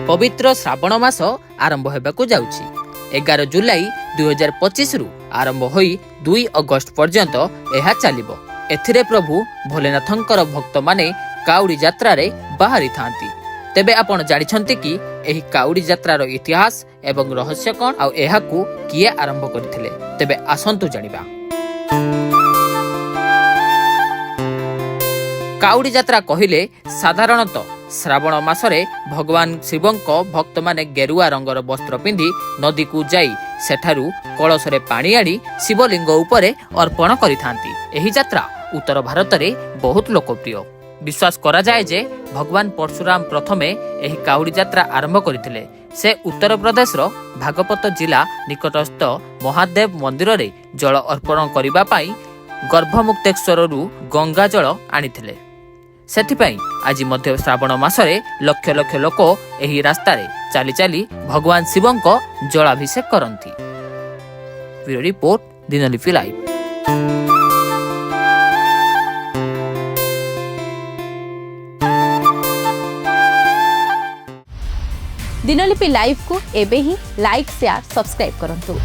पवित्र श्रावण मास आरंभ होबाकू जाउछि। 11 जुलाई 2025 रु आरंभ होई 2 अगस्त पर्यंत एहा चलिबो। एथिरे प्रभु भोलेनाथंकर भक्त माने काउडी यात्रा रे बाहरी थांती। तेबे आपण जानिछंती कि एही काउडी यात्रार इतिहास एवं रहस्य कोन आ एहाकू किए आरंभ करथिले। तेबे आसंतु जानिबा। काउडी यात्रा कहिले साधारणतः श्रावण मासरे भगवान शिवंक भक्त माने गेरुआ रंगर वस्त्र पिंधि नदी को जाई सेठारु कलशरे पानी आनी शिवलिंग उपरे अर्पण करिथांती। एही यात्रा उत्तर भारत रे बहुत लोकप्रिय। विश्वास करा जाए जे भगवान परशुराम प्रथमे एही काउडी यात्रा आरंभ करथिले। से उत्तर प्रदेश रो भागपत जिला निकटस्थ महादेव मंदिर रे जल अर्पण करिबा पई गर्भमुक्तेश्वर रु गंगा जल आनिथिले। सेथिपाई आज मध्य श्रावण मासरे लक्ष लक्ष लोक एही रास्ता रे चाली चाली भगवान शिवंक जलाभिषेक करंती। Bureau report Dinalipi live. Dinalipi live को एबे ही लाइक शेयर सब्सक्राइब करंतु।